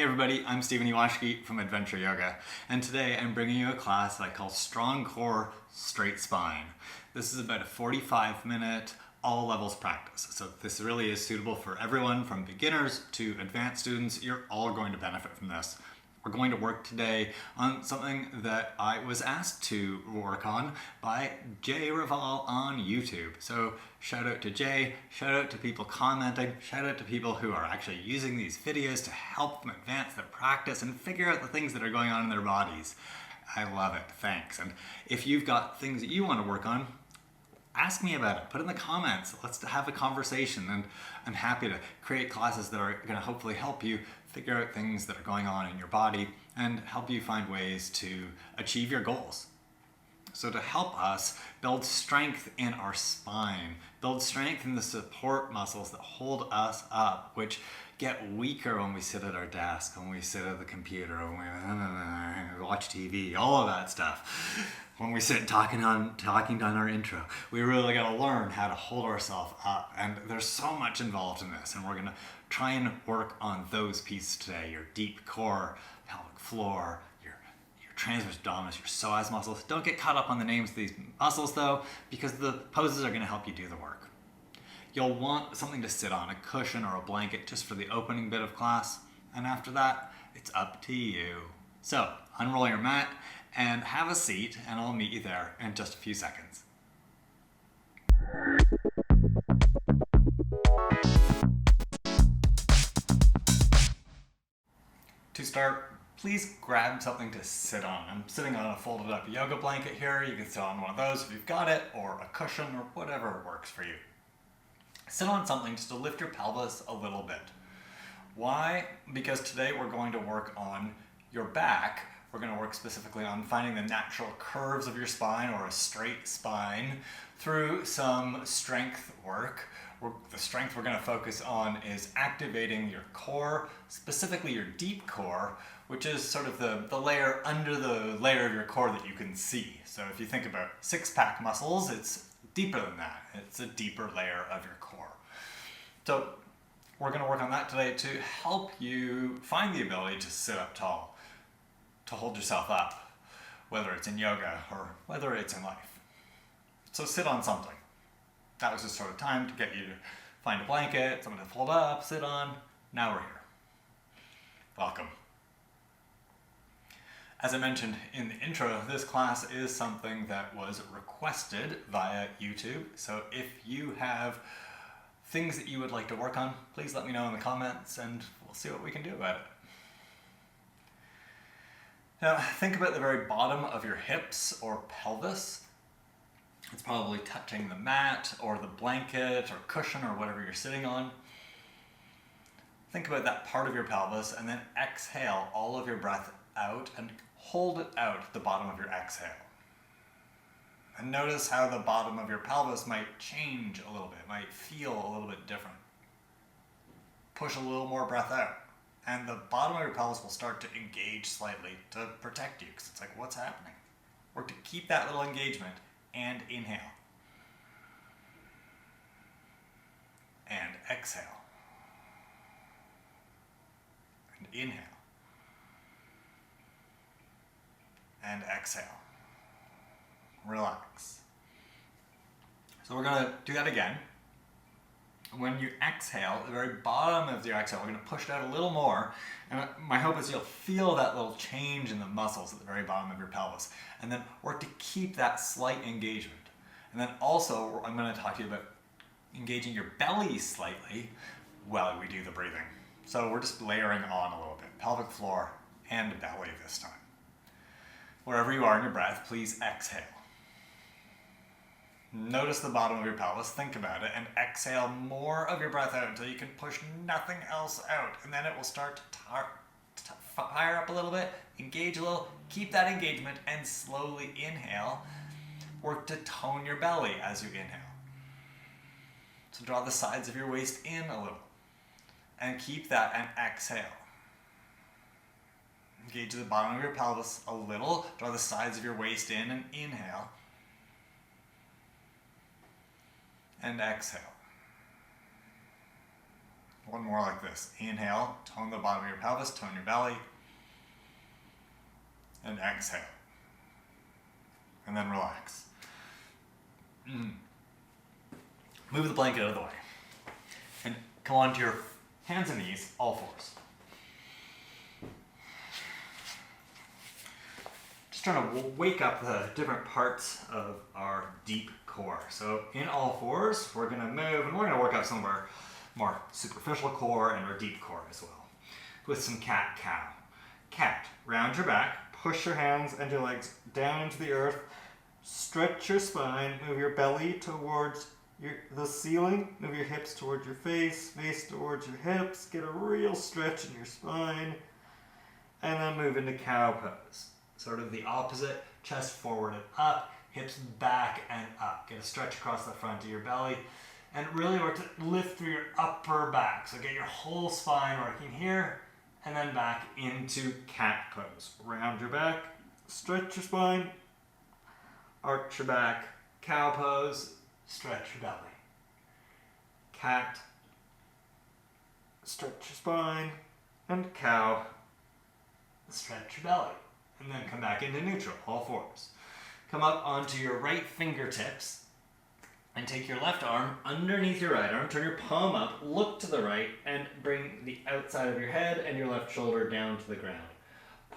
everybody, I'm Ewashkiw from Adventure Yoga, and today I'm bringing you a class that I call Strong Core, Straight Spine. This is about a 45-minute all levels practice, so this really is suitable for everyone from beginners to advanced students. You're all going to benefit from this. We're going to work today on something that I was asked to work on by Jay Raval on YouTube. So shout out to Jay, shout out to people commenting, shout out to people who are actually using these videos to help them advance their practice and figure out the things that are going on in their bodies. I love it, thanks. And if you've got things that you want to work on, ask me about it, put it in the comments, let's have a conversation, and I'm happy to create classes that are going to hopefully help you figure out things that are going on in your body and help you find ways to achieve your goals. So to help us build strength in our spine, build strength in the support muscles that hold us up, which get weaker when we sit at our desk, when we sit at the computer, when we watch TV, all of that stuff. When we sit talking down our intro, we really got to learn how to hold ourselves up, and there's so much involved in this, and we're going to try and work on those pieces today: your deep core, pelvic floor, your transverse abdominis, your psoas muscles. Don't get caught up on the names of these muscles though, because the poses are going to help you do the work. You'll want something to sit on, a cushion or a blanket, just for the opening bit of class, and after that, it's up to you. So unroll your mat and have a seat, and I'll meet you there in just a few seconds. To start, please grab something to sit on. I'm sitting on a folded up yoga blanket here. You can sit on one of those if you've got it, or a cushion, or whatever works for you. Sit on something just to lift your pelvis a little bit. Why? Because today we're going to work on your back. We're going to work specifically on finding the natural curves of your spine, or a straight spine, through some strength work. The strength we're going to focus on is activating your core, specifically your deep core, which is sort of the layer under the layer of your core that you can see. So if you think about six-pack muscles, it's deeper than that. It's a deeper layer of your core. So we're going to work on that today to help you find the ability to sit up tall, to hold yourself up, whether it's in yoga or whether it's in life. So sit on something. That was just sort of time to get you to find a blanket, something to fold up, sit on. Now we're here. Welcome. As I mentioned in the intro, this class is something that was requested via YouTube. So if you have things that you would like to work on, please let me know in the comments and we'll see what we can do about it. Now, think about the very bottom of your hips or pelvis. It's probably touching the mat or the blanket or cushion or whatever you're sitting on. Think about that part of your pelvis and then exhale all of your breath out and hold it out at the bottom of your exhale. And notice how the bottom of your pelvis might change a little bit, might feel a little bit different. Push a little more breath out, and the bottom of your pelvis will start to engage slightly to protect you, because it's like, what's happening? Work to keep that little engagement, and inhale. And exhale. And inhale. And exhale. Relax. So we're going to do that again. When you exhale, at the very bottom of your exhale, we're going to push it out a little more. And my hope is you'll feel that little change in the muscles at the very bottom of your pelvis. And then work to keep that slight engagement. And then also, I'm going to talk to you about engaging your belly slightly while we do the breathing. So we're just layering on a little bit. Pelvic floor and belly this time. Wherever you are in your breath, please exhale. Notice the bottom of your pelvis, think about it, and exhale more of your breath out until you can push nothing else out. And then it will start to fire up a little bit, engage a little, keep that engagement, and slowly inhale. Work to tone your belly as you inhale. So draw the sides of your waist in a little, and keep that and exhale. Engage the bottom of your pelvis a little, draw the sides of your waist in and inhale. And exhale. One more like this. Inhale, tone the bottom of your pelvis, tone your belly. And exhale. And then relax. Move the blanket out of the way. And come onto your hands and knees, all fours. Just trying to wake up the different parts of our deep core. So in all fours, we're going to move, and we're going to work out some of our more superficial core and our deep core as well. With some cat-cow. Cat, round your back, push your hands and your legs down into the earth, stretch your spine, move your belly towards the ceiling, move your hips towards your face, face towards your hips, get a real stretch in your spine, and then move into cow pose. Sort of the opposite, chest forward and up, hips back and up. Get a stretch across the front of your belly, and really work to lift through your upper back. So get your whole spine working here, and then back into cat pose. Round your back, stretch your spine, arch your back, cow pose, stretch your belly. Cat, stretch your spine, and cow, stretch your belly. And then come back into neutral, all fours. Come up onto your right fingertips and take your left arm underneath your right arm, turn your palm up, look to the right, and bring the outside of your head and your left shoulder down to the ground.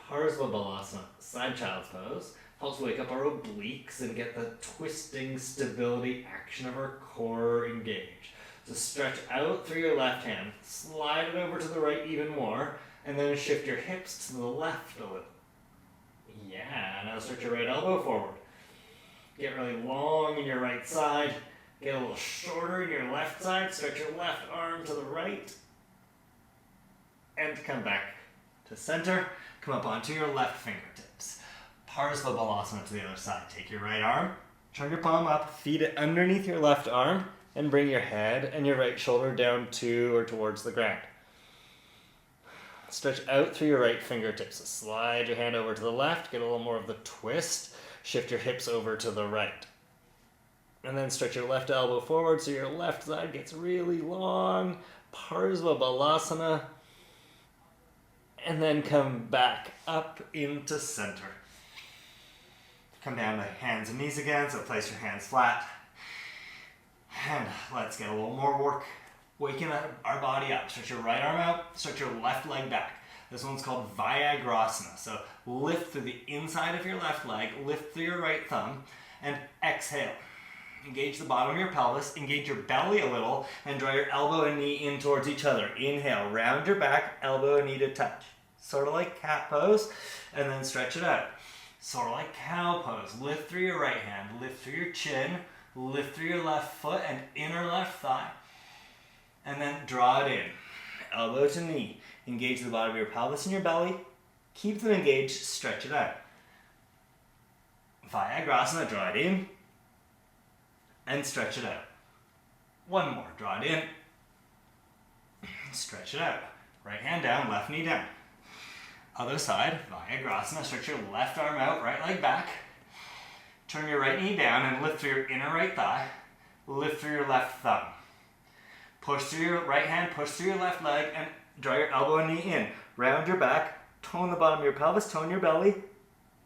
Balasana, side child's pose, helps wake up our obliques and get the twisting stability action of our core engaged. So stretch out through your left hand, slide it over to the right even more, and then shift your hips to the left a little. Yeah, now stretch your right elbow forward. Get really long in your right side. Get a little shorter in your left side. Stretch your left arm to the right. And come back to center. Come up onto your left fingertips. Balasana to the other side. Take your right arm, turn your palm up, feed it underneath your left arm, and bring your head and your right shoulder down to or towards the ground. Stretch out through your right fingertips. So slide your hand over to the left, get a little more of the twist. Shift your hips over to the right. And then stretch your left elbow forward so your left side gets really long. Balasana. And then come back up into center. Come down to hands and knees again, so place your hands flat. And let's get a little more work. Waking our body up. Stretch your right arm out, stretch your left leg back. This one's called Viagrasana. So lift through the inside of your left leg, lift through your right thumb, and exhale. Engage the bottom of your pelvis, engage your belly a little, and draw your elbow and knee in towards each other. Inhale, round your back, elbow and knee to touch. Sort of like cat pose, and then stretch it out. Sort of like cow pose. Lift through your right hand, lift through your chin, lift through your left foot and inner left thigh. And then draw it in. Elbow to knee. Engage the bottom of your pelvis and your belly. Keep them engaged, stretch it out. Viagrasana, draw it in. And stretch it out. One more, draw it in. Stretch it out. Right hand down, left knee down. Other side, Viagrasana, stretch your left arm out, right leg back. Turn your right knee down and lift through your inner right thigh. Lift through your left thumb. Push through your right hand, push through your left leg, and draw your elbow and knee in. Round your back, tone the bottom of your pelvis, tone your belly,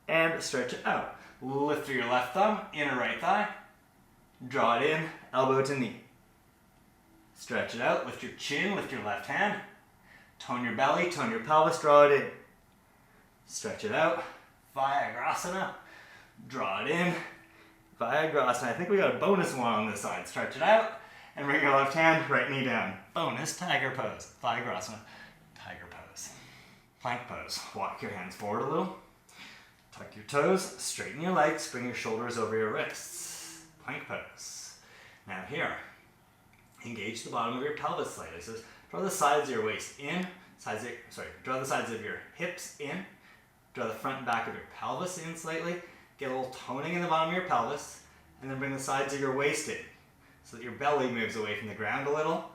and stretch it out. Lift through your left thumb, inner right thigh, draw it in, elbow to knee. Stretch it out, lift your chin, lift your left hand, tone your belly, tone your pelvis, draw it in. Stretch it out, Viagrasana, draw it in, Viagrasana. I think we got a bonus one on this side. Stretch it out. And bring your left hand, right knee down. Bonus, tiger pose. Viagrasana, tiger pose. Plank pose. Walk your hands forward a little. Tuck your toes, straighten your legs, bring your shoulders over your wrists. Plank pose. Now here, engage the bottom of your pelvis slightly. So draw the sides of your waist in, draw the sides of your hips in, draw the front and back of your pelvis in slightly, get a little toning in the bottom of your pelvis, and then bring the sides of your waist in, so that your belly moves away from the ground a little.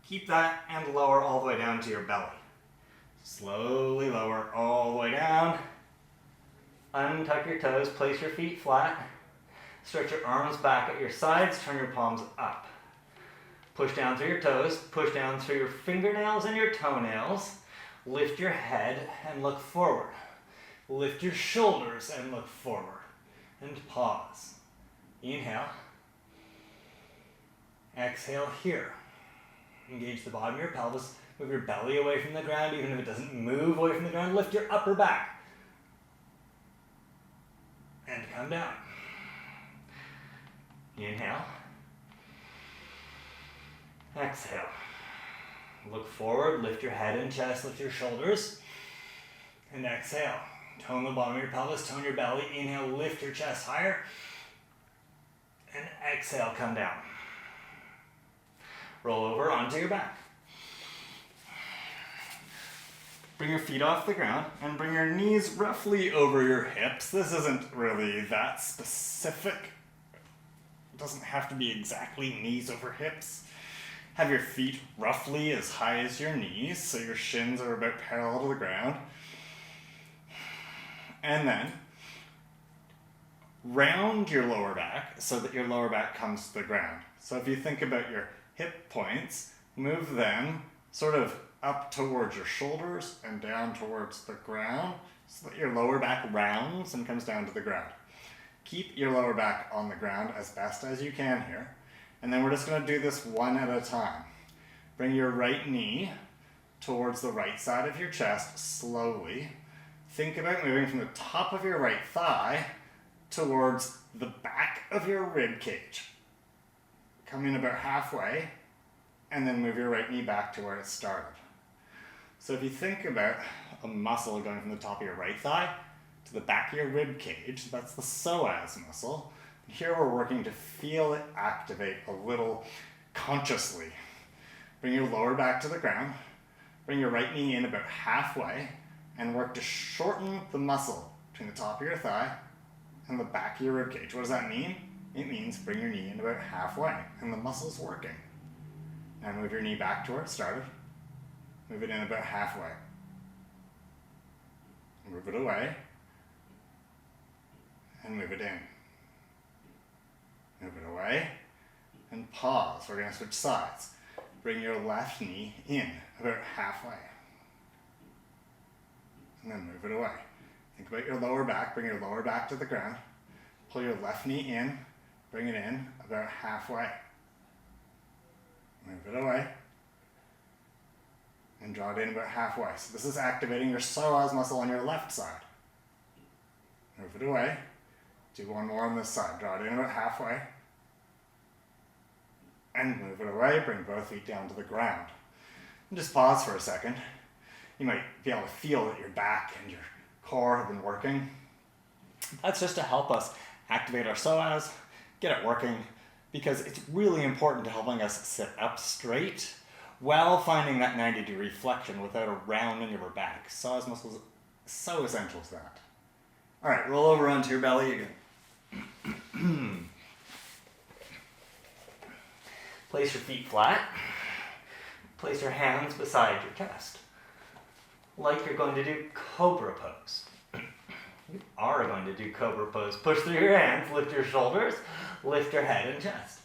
Keep that and lower all the way down to your belly. Slowly lower all the way down. Untuck your toes, place your feet flat. Stretch your arms back at your sides, turn your palms up. Push down through your toes, push down through your fingernails and your toenails. Lift your head and look forward. Lift your shoulders and look forward. And pause. Inhale. Exhale here. Engage the bottom of your pelvis. Move your belly away from the ground, even if it doesn't move away from the ground. Lift your upper back. And come down. Inhale. Exhale. Look forward, lift your head and chest, lift your shoulders. And exhale. Tone the bottom of your pelvis, tone your belly. Inhale, lift your chest higher. And exhale, come down. Roll over onto your back. Bring your feet off the ground and bring your knees roughly over your hips. This isn't really that specific. It doesn't have to be exactly knees over hips. Have your feet roughly as high as your knees, so your shins are about parallel to the ground. And then round your lower back so that your lower back comes to the ground. So if you think about your hip points, move them sort of up towards your shoulders and down towards the ground so that your lower back rounds and comes down to the ground. Keep your lower back on the ground as best as you can here. And then we're just going to do this one at a time. Bring your right knee towards the right side of your chest slowly. Think about moving from the top of your right thigh towards the back of your rib cage. Come in about halfway and then move your right knee back to where it started. So if you think about a muscle going from the top of your right thigh to the back of your rib cage, that's the psoas muscle. Here we're working to feel it activate a little consciously. Bring your lower back to the ground, bring your right knee in about halfway, and work to shorten the muscle between the top of your thigh and the back of your rib cage. What does that mean? It means bring your knee in about halfway, and the muscle's working. Now move your knee back to where it started. Move it in about halfway. Move it away, and move it in. Move it away, and pause. We're going to switch sides. Bring your left knee in about halfway. And then move it away. Think about your lower back. Bring your lower back to the ground. Pull your left knee in. Bring it in about halfway. Move it away. And draw it in about halfway. So this is activating your psoas muscle on your left side. Move it away. Do one more on this side. Draw it in about halfway. And move it away. Bring both feet down to the ground. And just pause for a second. You might be able to feel that your back and your core have been working. That's just to help us activate our psoas, get it working, because it's really important to helping us sit up straight while finding that 90-degree flexion without a rounding of our back. Psoas muscles are so essential to that. All right, roll over onto your belly again. Place your feet flat. Place your hands beside your chest. Like you're going to do Cobra Pose. You are going to do Cobra Pose. Push through your hands, lift your shoulders, lift your head and chest.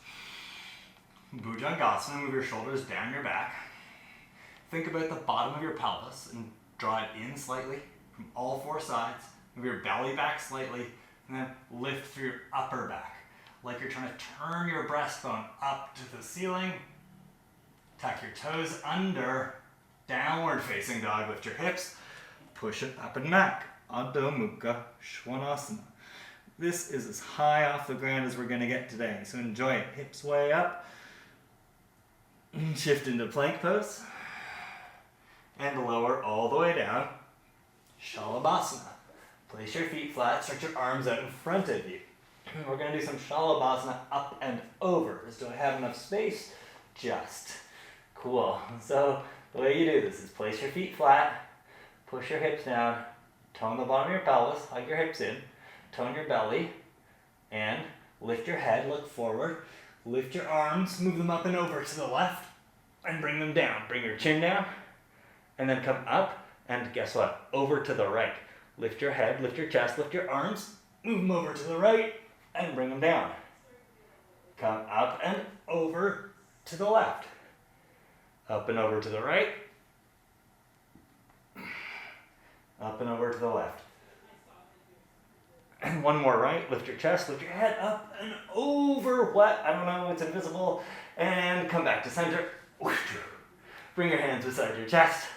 Bhujangasana, move your shoulders down your back. Think about the bottom of your pelvis and draw it in slightly from all four sides. Move your belly back slightly and then lift through your upper back. Like you're trying to turn your breastbone up to the ceiling. Tuck your toes under. Downward facing dog. Lift your hips. Push it up and back. Adho Mukha Svanasana. This is as high off the ground as we're going to get today. So enjoy it. Hips way up. Shift into plank pose. And lower all the way down. Shalabhasana. Place your feet flat. Stretch your arms out in front of you. We're going to do some Shalabhasana up and over. Do I have enough space? Just. Cool. So the way you do this is place your feet flat, push your hips down, tone the bottom of your pelvis, hug your hips in, tone your belly, and lift your head, look forward, lift your arms, move them up and over to the left, and bring them down. Bring your chin down, and then come up, and guess what? Over to the right. Lift your head, lift your chest, lift your arms, move them over to the right, and bring them down. Come up and over, to the left. Up and over to the right. Up and over to the left. And one more right. Lift your chest, lift your head up and over. What? I don't know, it's invisible. And come back to center. Bring your hands beside your chest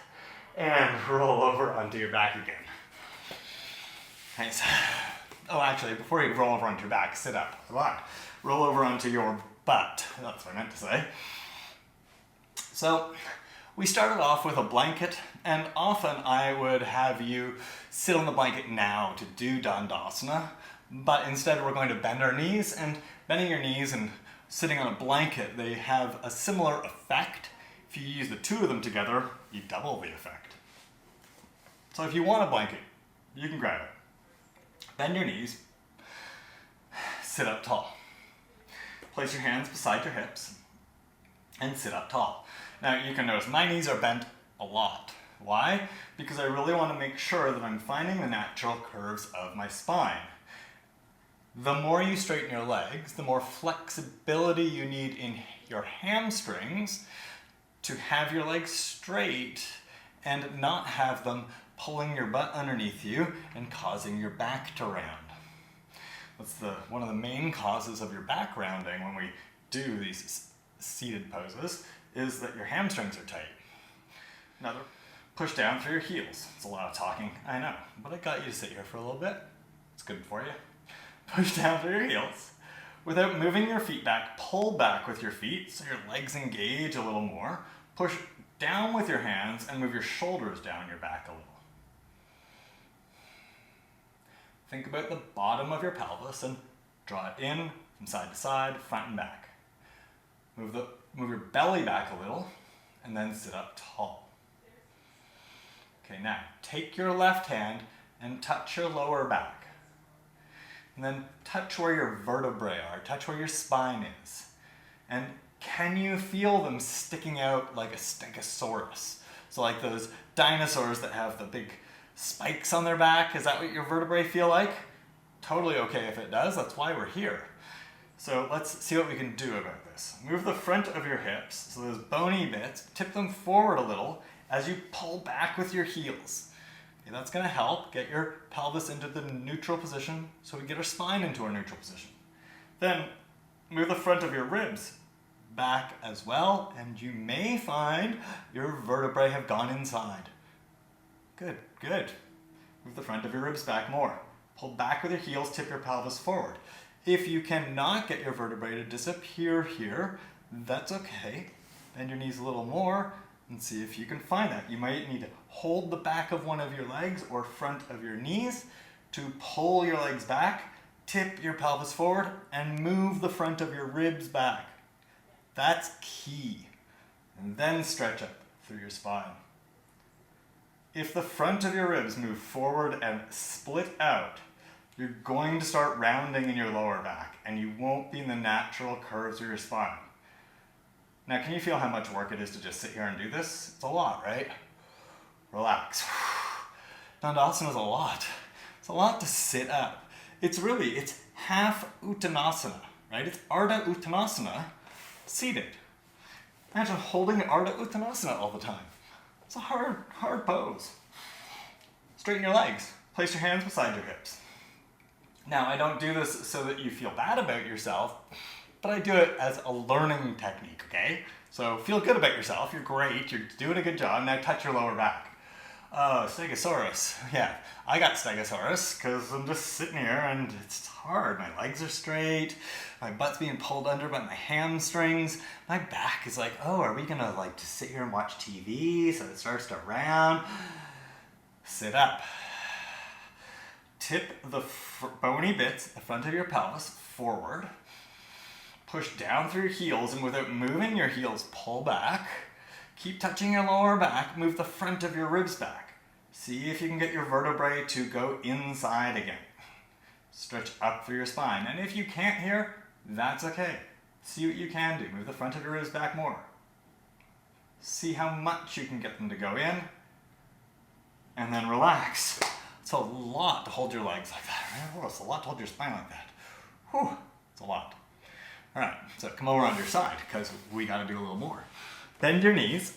and roll over onto your back again. Nice. Oh, actually, before you roll over onto your back, sit up. Come on. Roll over onto your butt. That's what I meant to say. So, we started off with a blanket, and often I would have you sit on the blanket now to do Dandasana, but instead we're going to bend our knees, and bending your knees and sitting on a blanket, they have a similar effect. If you use the two of them together, you double the effect. So if you want a blanket, you can grab it. Bend your knees, sit up tall. Place your hands beside your hips and sit up tall. Now you can notice my knees are bent a lot. Why? Because I really want to make sure that I'm finding the natural curves of my spine. The more you straighten your legs, the more flexibility you need in your hamstrings to have your legs straight and not have them pulling your butt underneath you and causing your back to round. That's one of the main causes of your back rounding when we do these seated poses, is that your hamstrings are tight. Another, push down through your heels. It's a lot of talking, I know, but I got you to sit here for a little bit. It's good for you. Push down through your heels. Without moving your feet back, pull back with your feet so your legs engage a little more. Push down with your hands and move your shoulders down your back a little. Think about the bottom of your pelvis and draw it in from side to side, front and back. Move your belly back a little and then sit up tall. Okay, now take your left hand and touch your lower back. And then touch where your vertebrae are, touch where your spine is. And can you feel them sticking out like a stegosaurus? So like those dinosaurs that have the big spikes on their back, is that what your vertebrae feel like? Totally okay if it does, that's why we're here. So let's see what we can do about this. Move the front of your hips, so those bony bits, tip them forward a little as you pull back with your heels. Okay, that's going to help get your pelvis into the neutral position so we get our spine into our neutral position. Then move the front of your ribs back as well, and you may find your vertebrae have gone inside. Good, good. Move the front of your ribs back more. Pull back with your heels, tip your pelvis forward. If you cannot get your vertebrae to disappear here, that's okay. Bend your knees a little more and see if you can find that. You might need to hold the back of one of your legs or front of your knees to pull your legs back, tip your pelvis forward, and move the front of your ribs back. That's key. And then stretch up through your spine. If the front of your ribs move forward and split out, you're going to start rounding in your lower back and you won't be in the natural curves of your spine. Now, can you feel how much work it is to just sit here and do this? It's a lot, right? Relax. Dandasana is a lot. It's a lot to sit up. It's half Uttanasana, right? It's Ardha Uttanasana seated. Imagine holding Ardha Uttanasana all the time. It's a hard pose. Straighten your legs. Place your hands beside your hips. Now, I don't do this so that you feel bad about yourself, but I do it as a learning technique, okay? So feel good about yourself. You're great. You're doing a good job. Now touch your lower back. Oh, stegosaurus. Yeah, I got stegosaurus because I'm just sitting here and it's hard. My legs are straight. My butt's being pulled under by my hamstrings. My back is like, oh, are we going to like to sit here and watch TV? So it starts to round. Sit up. Tip the bony bits, the front of your pelvis, forward. Push down through your heels, and without moving your heels, pull back. Keep touching your lower back. Move the front of your ribs back. See if you can get your vertebrae to go inside again. Stretch up through your spine. And if you can't here, that's okay. See what you can do. Move the front of your ribs back more. See how much you can get them to go in. And then relax. It's a lot to hold your legs like that, right? Oh, it's a lot to hold your spine like that. Whew, it's a lot. All right, so come over on your side because we got to do a little more. Bend your knees,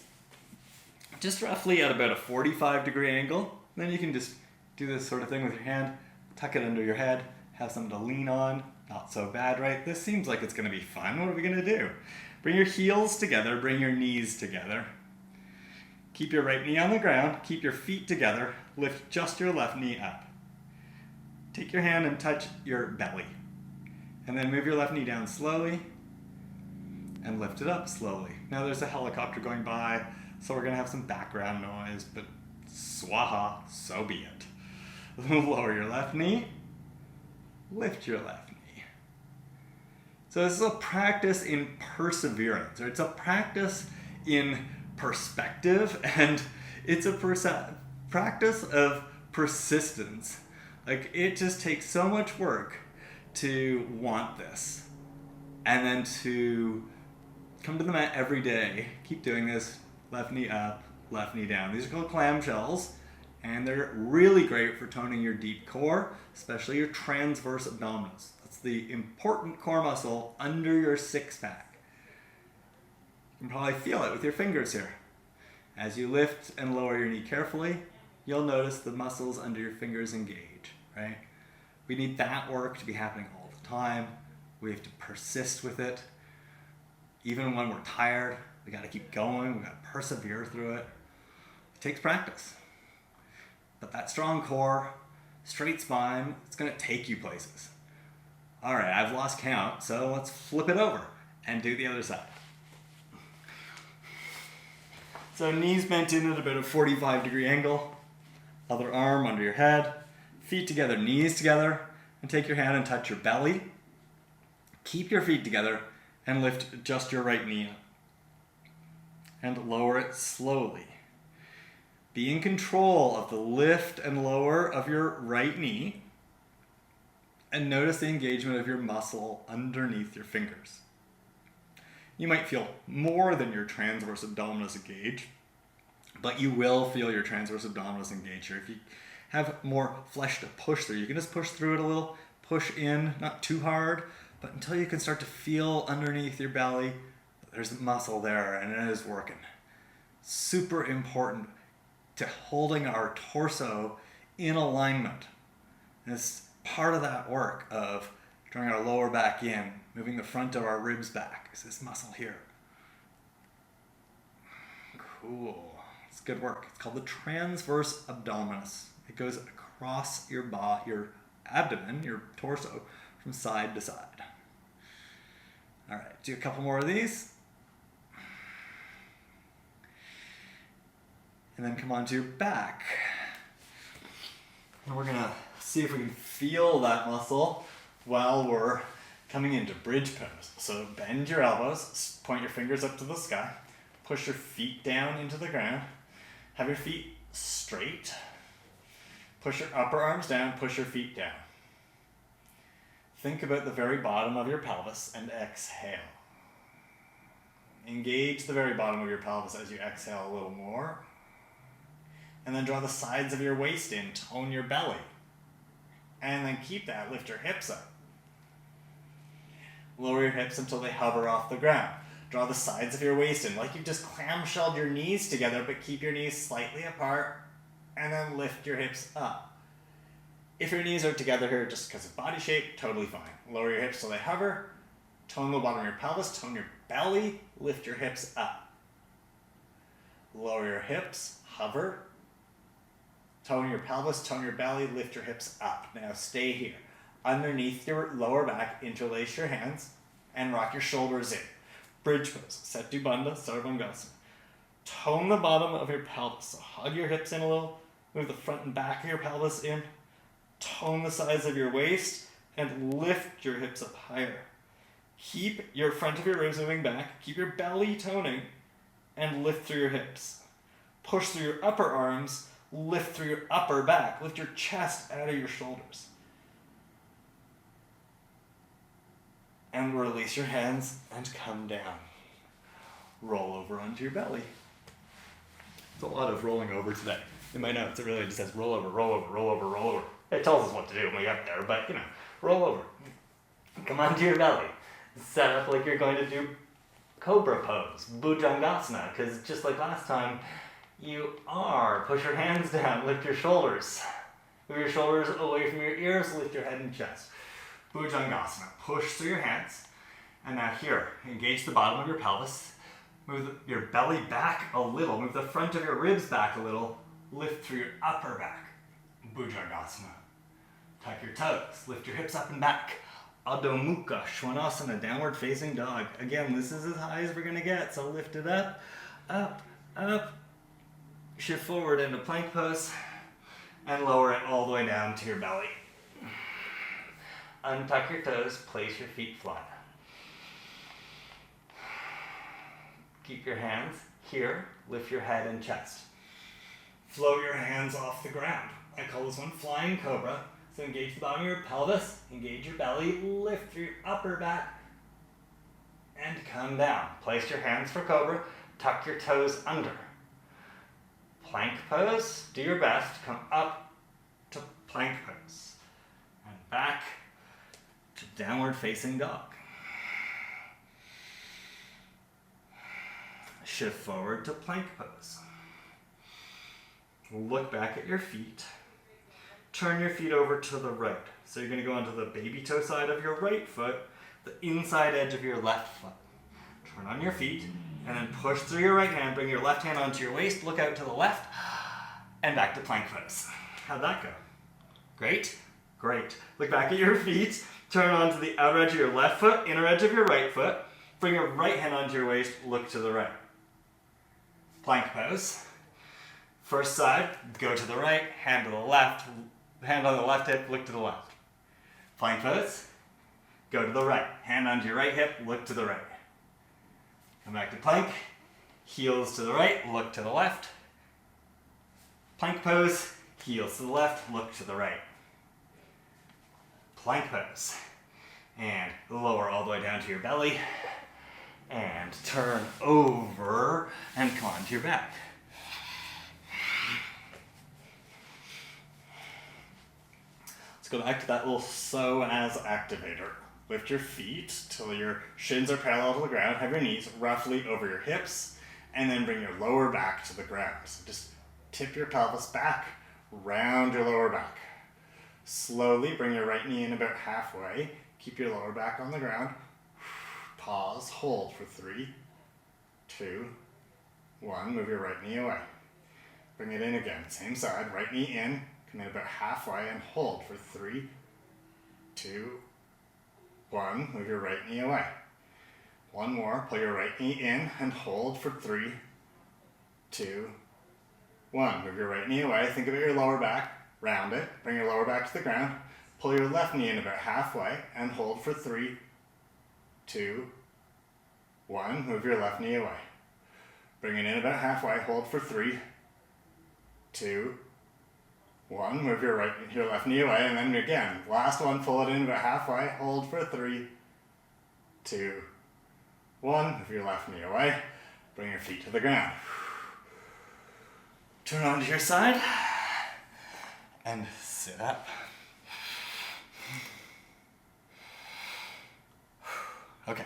just roughly at about a 45-degree angle. Then you can just do this sort of thing with your hand, tuck it under your head, have something to lean on. Not so bad, right? This seems like it's going to be fun. What are we going to do? Bring your heels together, bring your knees together. Keep your right knee on the ground, keep your feet together, lift just your left knee up. Take your hand and touch your belly. And then move your left knee down slowly and lift it up slowly. Now there's a helicopter going by, so we're going to have some background noise, but swaha, so be it. Lower your left knee, lift your left knee. So this is a practice in perseverance, or it's a practice in perspective, and it's a practice of persistence. Like, it just takes so much work to want this, and then to come to the mat every day, keep doing this, left knee up, left knee down. These are called clamshells, and they're really great for toning your deep core, especially your transverse abdominis. That's the important core muscle under your six-pack. You can probably feel it with your fingers here. As you lift and lower your knee carefully, you'll notice the muscles under your fingers engage, right? We need that work to be happening all the time. We have to persist with it. Even when we're tired, we got to keep going. We got to persevere through it. It takes practice. But that strong core, straight spine, it's going to take you places. All right, I've lost count, so let's flip it over and do the other side. So knees bent in at about a 45-degree angle. Other arm under your head. Feet together, knees together. And take your hand and touch your belly. Keep your feet together and lift just your right knee up. And lower it slowly. Be in control of the lift and lower of your right knee. And notice the engagement of your muscle underneath your fingers. You might feel more than your transverse abdominis engage, but you will feel your transverse abdominis engage here. If you have more flesh to push through, you can just push through it a little, push in, not too hard, but until you can start to feel underneath your belly, there's muscle there and it is working. Super important to holding our torso in alignment. And it's part of that work of drawing our lower back in, moving the front of our ribs back. Is this muscle here? Cool. It's good work. It's called the transverse abdominis. It goes across your abdomen, your torso, from side to side. All right, do a couple more of these. And then come onto your back. And we're gonna see if we can feel that muscle while we're coming into bridge pose. So bend your elbows, point your fingers up to the sky, push your feet down into the ground, have your feet straight, push your upper arms down, push your feet down. Think about the very bottom of your pelvis and exhale. Engage the very bottom of your pelvis as you exhale a little more. And then draw the sides of your waist in, tone your belly. And then keep that, lift your hips up. Lower your hips until they hover off the ground. Draw the sides of your waist in, like you've just clamshelled your knees together, but keep your knees slightly apart, and then lift your hips up. If your knees are together here just because of body shape, totally fine. Lower your hips till they hover, tone the bottom of your pelvis, tone your belly, lift your hips up. Lower your hips, hover, tone your pelvis, tone your belly, lift your hips up. Now stay here. Underneath your lower back, interlace your hands and rock your shoulders in. Bridge pose, Setu Bandha, Sarvangasana. Tone the bottom of your pelvis, so hug your hips in a little, move the front and back of your pelvis in, tone the sides of your waist, and lift your hips up higher. Keep your front of your ribs moving back, keep your belly toning, and lift through your hips. Push through your upper arms, lift through your upper back, lift your chest out of your shoulders. And release your hands and come down. Roll over onto your belly. There's a lot of rolling over today. In my notes, it really just says roll over, roll over, roll over, roll over. It tells us what to do when we get there, but roll over. Come onto your belly. Set up like you're going to do Cobra Pose, Viagrasana, because just like last time, push your hands down, lift your shoulders. Move your shoulders away from your ears, lift your head and chest. Viagrasana, push through your hands. And now here, engage the bottom of your pelvis. Move your belly back a little, move the front of your ribs back a little, lift through your upper back. Viagrasana. Tuck your toes, lift your hips up and back. Adho Mukha Svanasana, downward facing dog. Again, this is as high as we're gonna get, so lift it up, up, up. Shift forward into plank pose and lower it all the way down to your belly. Untuck your toes, place your feet flat. Keep your hands here, lift your head and chest. Float your hands off the ground. I call this one flying cobra. So engage the bottom of your pelvis, engage your belly, lift your upper back, and come down. Place your hands for cobra, tuck your toes under. Plank pose, do your best, come up to plank pose. And back to downward facing dog. Shift forward to plank pose. Look back at your feet. Turn your feet over to the right. So you're going to go onto the baby toe side of your right foot, the inside edge of your left foot. Turn on your feet, and then push through your right hand, bring your left hand onto your waist, look out to the left, and back to plank pose. How'd that go? Great? Great. Look back at your feet, turn onto the outer edge of your left foot, inner edge of your right foot, bring your right hand onto your waist, look to the right. Plank pose. First side, go to the right, hand to the left, hand on the left hip, look to the left. Plank pose, go to the right, hand onto your right hip, look to the right. Come back to plank, heels to the right, look to the left. Plank pose, heels to the left, look to the right. Plank pose, and lower all the way down to your belly, and turn over, and come onto your back. Let's go back to that little so-as activator. Lift your feet till your shins are parallel to the ground. Have your knees roughly over your hips, and then bring your lower back to the ground. So just tip your pelvis back, round your lower back. Slowly bring your right knee in about halfway. Keep your lower back on the ground. Pause, hold for 3, 2, 1. Move your right knee away. Bring it in again. Same side, right knee in. Come in about halfway and hold for 3, 2, 1. Move your right knee away. One more. Pull your right knee in and hold for 3, 2, 1. Move your right knee away. Think about your lower back. Round it. Bring your lower back to the ground. Pull your left knee in about halfway and hold for 3, 2, 1. Move your left knee away. Bring it in about halfway. Hold for 3, 2, 1. Move your left knee away, and then again, last one, pull it in about halfway, hold for 3, 2, 1. Move your left knee away, bring your feet to the ground. Turn onto your side, and sit up. Okay,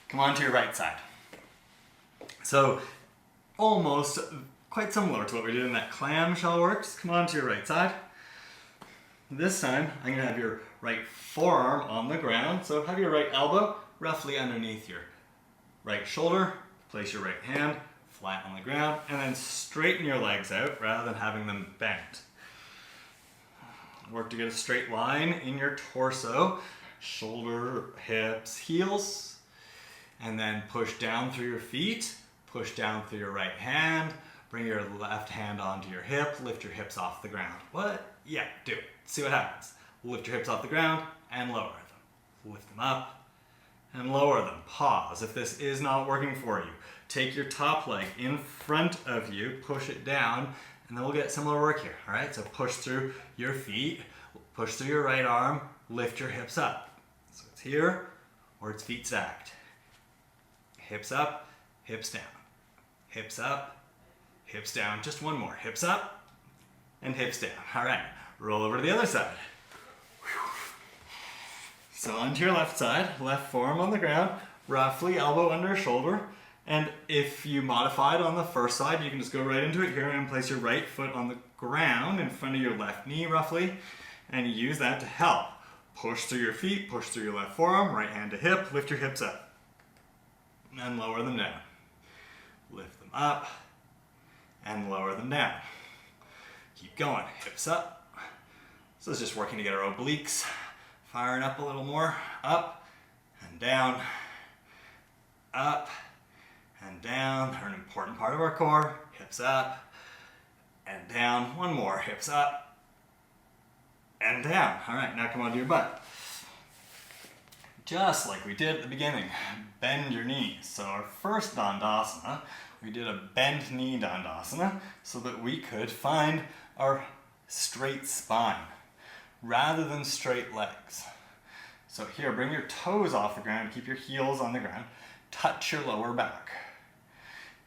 come on to your right side. So, almost quite similar to what we did in that clamshell work. Just come on to your right side. This time, I'm gonna have your right forearm on the ground. So have your right elbow roughly underneath your right shoulder. Place your right hand flat on the ground, and then straighten your legs out rather than having them bent. Work to get a straight line in your torso, shoulder, hips, heels, and then push down through your feet, push down through your right hand, bring your left hand onto your hip, lift your hips off the ground. What? Yeah, do it. See what happens. Lift your hips off the ground and lower them. Lift them up and lower them. Pause if this is not working for you. Take your top leg in front of you, push it down, and then we'll get similar work here. All right, so push through your feet, push through your right arm, lift your hips up. So it's here or it's feet stacked. Hips up, hips down. Hips up, hips down. Just one more. Hips up and hips down. All right, roll over to the other side. So onto your left side, left forearm on the ground, roughly elbow under shoulder. And if you modified on the first side, you can just go right into it here and place your right foot on the ground in front of your left knee roughly, and use that to help. Push through your feet, push through your left forearm, right hand to hip, lift your hips up. And lower them down. Lift them up and lower them down. Keep going, hips up. So it's just working to get our obliques firing up a little more. Up and down, up and down. They're an important part of our core. Hips up and down. One more, hips up and down. All right, now come onto your butt. Just like we did at the beginning, bend your knees. So our first Dandasana, we did a bent knee Dandasana so that we could find our straight spine rather than straight legs. So here, bring your toes off the ground, keep your heels on the ground, touch your lower back.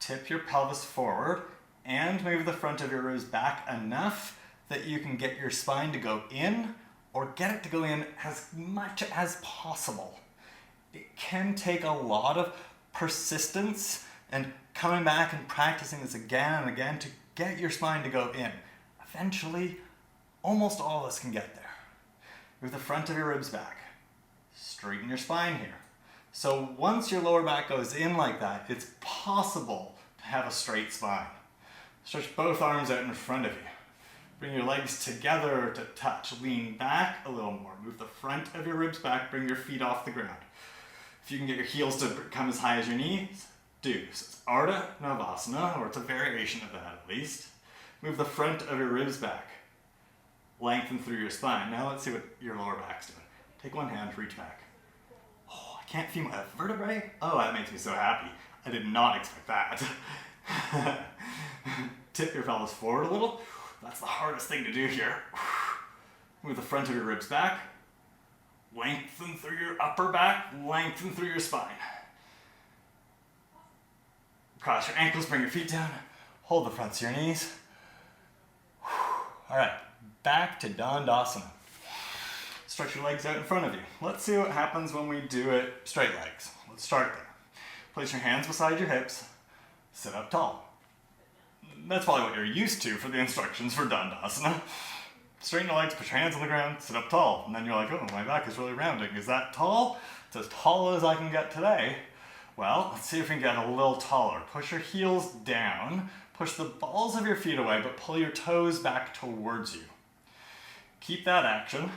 Tip your pelvis forward and move the front of your ribs back enough that you can get your spine to go in or get it to go in as much as possible. It can take a lot of persistence and coming back and practicing this again and again to get your spine to go in. Eventually, almost all of us can get there. Move the front of your ribs back. Straighten your spine here. So once your lower back goes in like that, it's possible to have a straight spine. Stretch both arms out in front of you. Bring your legs together to touch. Lean back a little more. Move the front of your ribs back. Bring your feet off the ground. If you can get your heels to come as high as your knees, do. So it's Ardha Navasana, or it's a variation of that at least. Move the front of your ribs back. Lengthen through your spine. Now let's see what your lower back's doing. Take one hand, reach back. Oh, I can't feel my vertebrae. Oh, that makes me so happy. I did not expect that. Tip your pelvis forward a little. That's the hardest thing to do here. Move the front of your ribs back. Lengthen through your upper back. Lengthen through your spine. Cross your ankles, bring your feet down. Hold the fronts of your knees. All right, back to Dandasana. Stretch your legs out in front of you. Let's see what happens when we do it straight legs. Let's start there. Place your hands beside your hips. Sit up tall. That's probably what you're used to for the instructions for Dandasana. Straighten your legs, put your hands on the ground, sit up tall. And then you're like, oh, my back is really rounding. Is that tall? It's as tall as I can get today. Well, let's see if we can get a little taller. Push your heels down. Push the balls of your feet away, but pull your toes back towards you. Keep that action.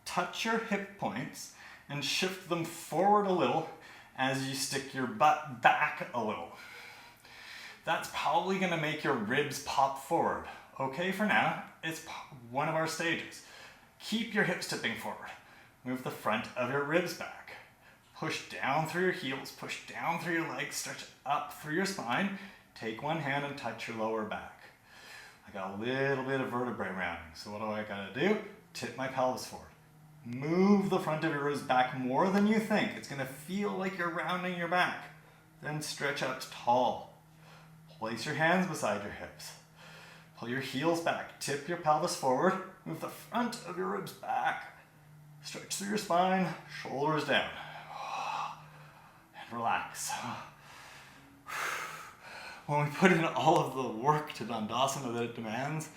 Touch your hip points and shift them forward a little as you stick your butt back a little. That's probably going to make your ribs pop forward. Okay for now, it's one of our stages. Keep your hips tipping forward. Move the front of your ribs back. Push down through your heels, push down through your legs, stretch up through your spine. Take one hand and touch your lower back. I got a little bit of vertebrae rounding, so what do I gotta do? Tip my pelvis forward. Move the front of your ribs back more than you think. It's gonna feel like you're rounding your back. Then stretch up tall. Place your hands beside your hips. Pull your heels back. Tip your pelvis forward. Move the front of your ribs back. Stretch through your spine. Shoulders down. And relax. When we put in all of the work to Dandasana that it demands,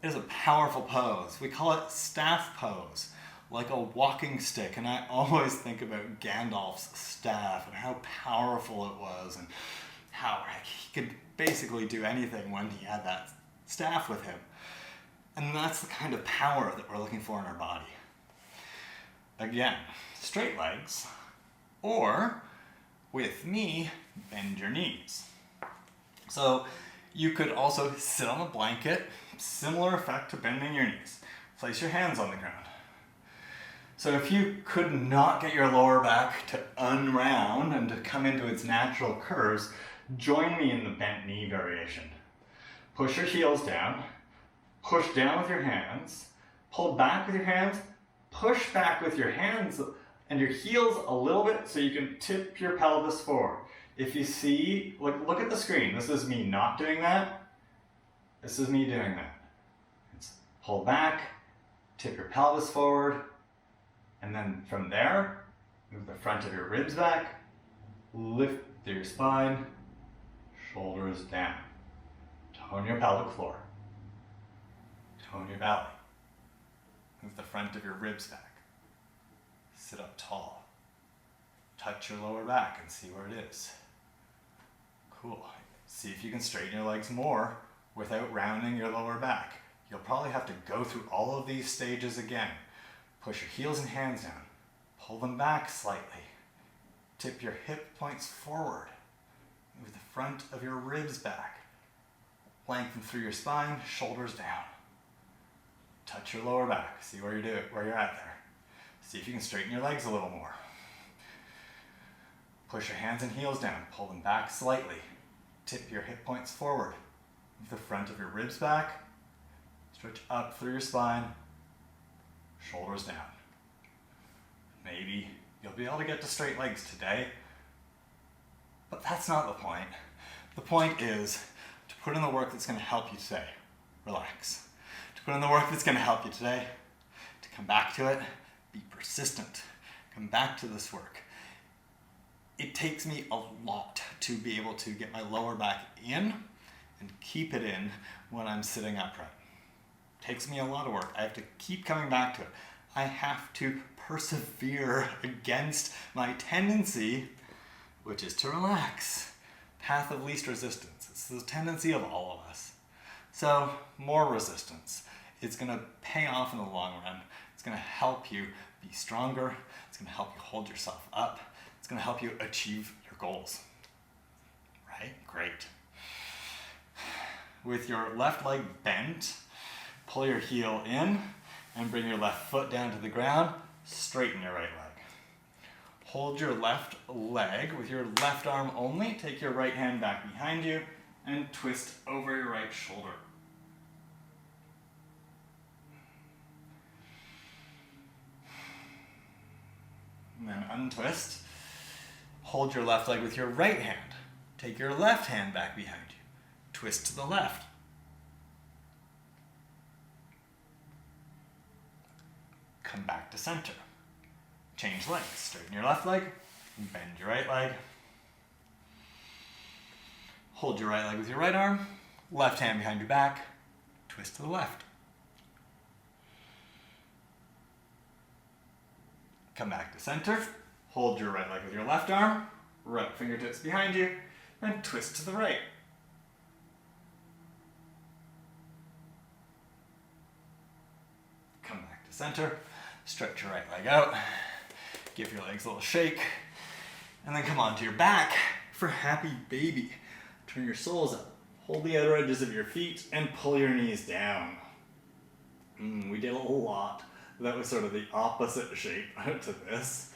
it is a powerful pose. We call it staff pose, like a walking stick. And I always think about Gandalf's staff and how powerful it was and how he could basically do anything when he had that staff with him. And that's the kind of power that we're looking for in our body. Again, straight legs, or with me, bend your knees. So you could also sit on a blanket, similar effect to bending your knees. Place your hands on the ground. So if you could not get your lower back to unround and to come into its natural curves, join me in the bent knee variation. Push your heels down, push down with your hands, pull back with your hands, push back with your hands and your heels a little bit so you can tip your pelvis forward. If you see, look at the screen. This is me not doing that. This is me doing that. It's pull back, tip your pelvis forward, And then from there, move the front of your ribs back, lift through your spine, shoulders down. Tone your pelvic floor. Tone your belly. Move the front of your ribs back. Sit up tall. Touch your lower back and see where it is. Cool. See if you can straighten your legs more without rounding your lower back. You'll probably have to go through all of these stages again. Push your heels and hands down. Pull them back slightly. Tip your hip points forward. Move the front of your ribs back. Lengthen through your spine, shoulders down. Touch your lower back. See where you're at there. See if you can straighten your legs a little more. Push your hands and heels down. Pull them back slightly. Tip your hip points forward. Move the front of your ribs back. Stretch up through your spine. Shoulders down. Maybe you'll be able to get to straight legs today, but that's not the point. The point is to put in the work that's going to help you today. Relax. To put in the work that's going to help you today, to come back to it, be persistent. Come back to this work. It takes me a lot to be able to get my lower back in and keep it in when I'm sitting upright. It takes me a lot of work. I have to keep coming back to it. I have to persevere against my tendency, which is to relax. Path of least resistance. It's the tendency of all of us. So, more resistance. It's going to pay off in the long run. It's going to help you be stronger. It's going to help you hold yourself up. It's going to help you achieve your goals. Right? Great. With your left leg bent, pull your heel in and bring your left foot down to the ground. Straighten your right leg. Hold your left leg with your left arm only. Take your right hand back behind you and twist over your right shoulder. And then untwist. Hold your left leg with your right hand. Take your left hand back behind you. Twist to the left. Come back to center. Change legs. Straighten your left leg. Bend your right leg. Hold your right leg with your right arm. Left hand behind your back. Twist to the left. Come back to center. Hold your right leg with your left arm. Right fingertips behind you. And twist to the right. Come back to center. Stretch your right leg out. Give your legs a little shake. And then come onto your back for happy baby. Turn your soles up. Hold the outer edges of your feet and pull your knees down. We did a lot. That was sort of the opposite shape to this.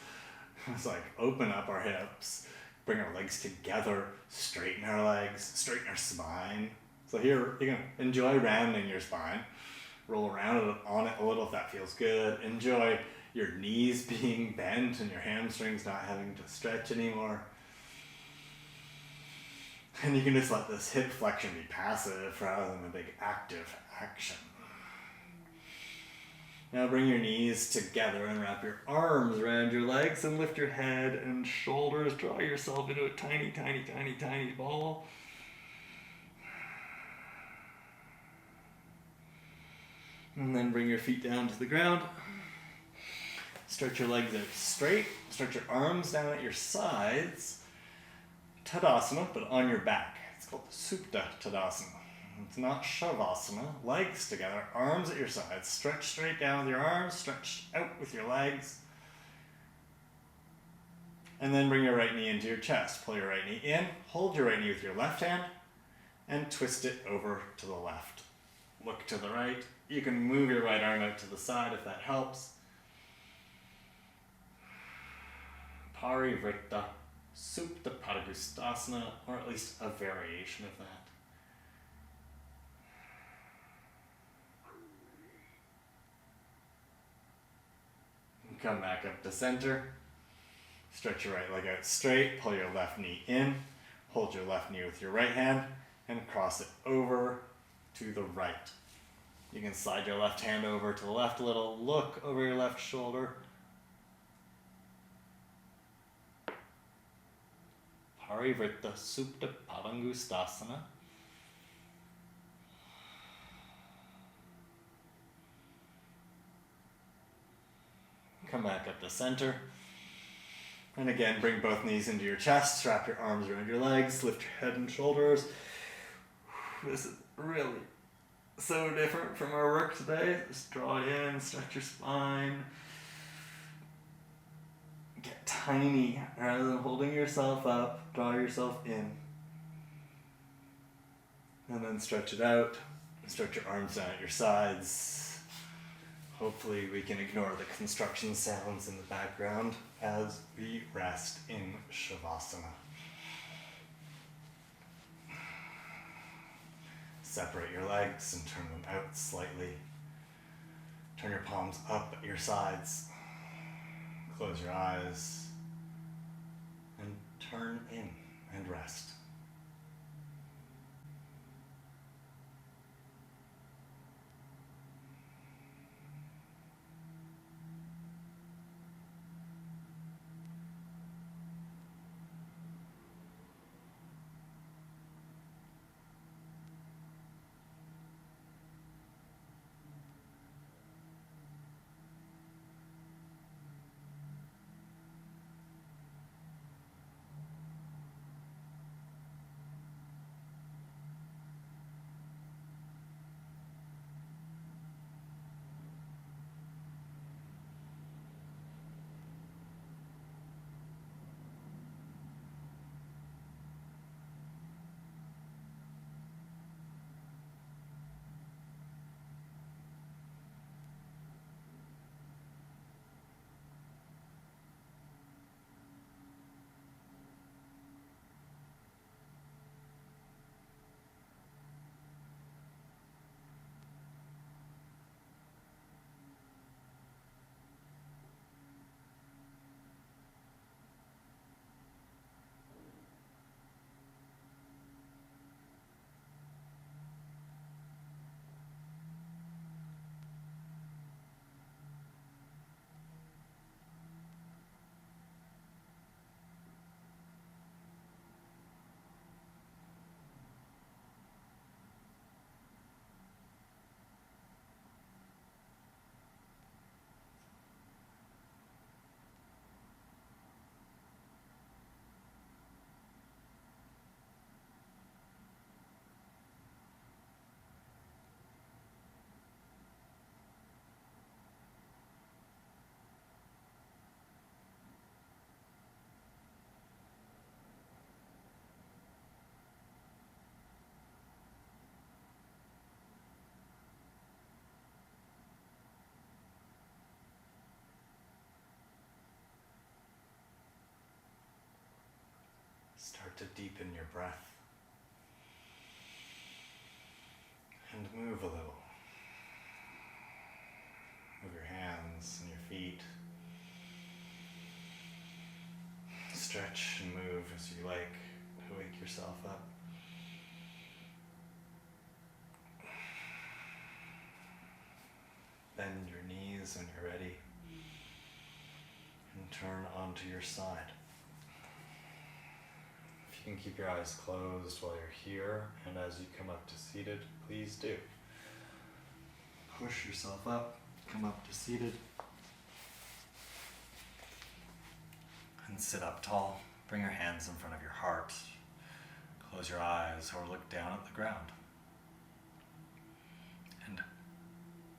It's like open up our hips, bring our legs together, straighten our legs, straighten our spine. So here you can enjoy rounding your spine. Roll around on it a little if that feels good. Enjoy your knees being bent and your hamstrings not having to stretch anymore. And you can just let this hip flexion be passive rather than a big active action. Now bring your knees together and wrap your arms around your legs and lift your head and shoulders. Draw yourself into a tiny, tiny, tiny, tiny ball. And then bring your feet down to the ground. Stretch your legs out straight. Stretch your arms down at your sides. Tadasana, but on your back. It's called the Supta Tadasana. It's not Shavasana. Legs together, arms at your sides. Stretch straight down with your arms, stretch out with your legs. And then bring your right knee into your chest. Pull your right knee in, hold your right knee with your left hand, and twist it over to the left. Look to the right. You can move your right arm out to the side if that helps. Parivrtta, Supta Padangusthasana, or at least a variation of that. Come back up to center. Stretch your right leg out straight. Pull your left knee in. Hold your left knee with your right hand and cross it over to the right. You can slide your left hand over to the left a little. Look over your left shoulder. Parivrtta Supta Padangustasana. Come back up to center. And again, bring both knees into your chest, wrap your arms around your legs, lift your head and shoulders. This is really so different from our work today. Just draw it in, stretch your spine. Get tiny. Rather than holding yourself up, draw yourself in. And then stretch it out. Stretch your arms down at your sides. Hopefully we can ignore the construction sounds in the background as we rest in Shavasana. Separate your legs and turn them out slightly. Turn your palms up at your sides. Close your eyes and turn in and rest. Start to deepen your breath and move a little. Move your hands and your feet. Stretch and move as you like to wake yourself up. Bend your knees when you're ready and turn onto your side. You can keep your eyes closed while you're here, and as you come up to seated, please do. Push yourself up, come up to seated, and sit up tall. Bring your hands in front of your heart. Close your eyes or look down at the ground. And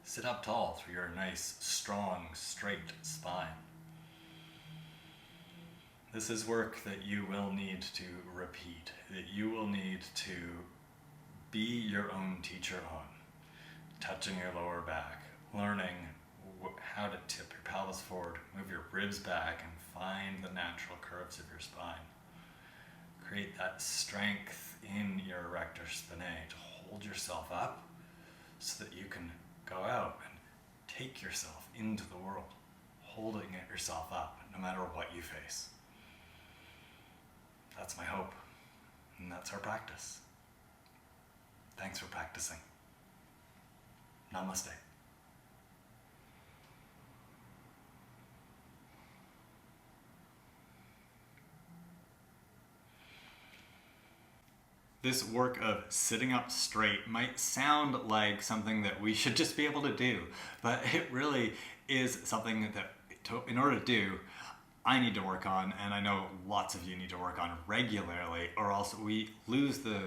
sit up tall through your nice, strong, straight spine. This is work that you will need to repeat, that you will need to be your own teacher on. Touching your lower back, learning how to tip your pelvis forward, move your ribs back, and find the natural curves of your spine. Create that strength in your erector spinae to hold yourself up so that you can go out and take yourself into the world, holding yourself up no matter what you face. That's my hope, and that's our practice. Thanks for practicing. Namaste. This work of sitting up straight might sound like something that we should just be able to do, but it really is something that in order to do, I need to work on, and I know lots of you need to work on regularly, or else we lose the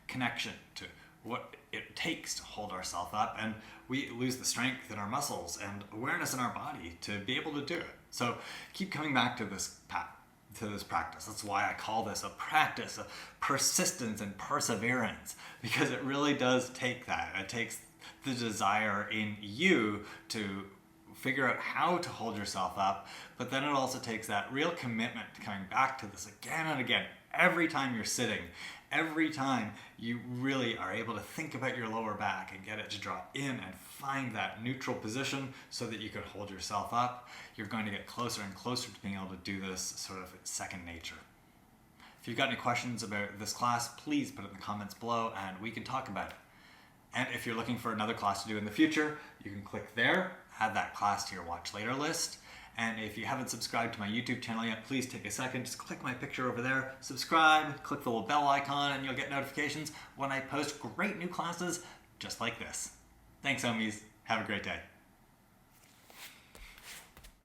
connection to what it takes to hold ourselves up, and we lose the strength in our muscles and awareness in our body to be able to do it. So keep coming back to this practice. That's why I call this a practice of persistence and perseverance, because it really does take that. It takes the desire in you to figure out how to hold yourself up, but then it also takes that real commitment to coming back to this again and again. Every time you're sitting, every time you really are able to think about your lower back and get it to draw in and find that neutral position so that you can hold yourself up, you're going to get closer and closer to being able to do this sort of second nature. If you've got any questions about this class, please put it in the comments below and we can talk about it. And if you're looking for another class to do in the future, you can click there, add that class to your watch later list. And if you haven't subscribed to my YouTube channel yet, please take a second, just click my picture over there, subscribe, click the little bell icon, and you'll get notifications when I post great new classes just like this. Thanks, homies. Have a great day.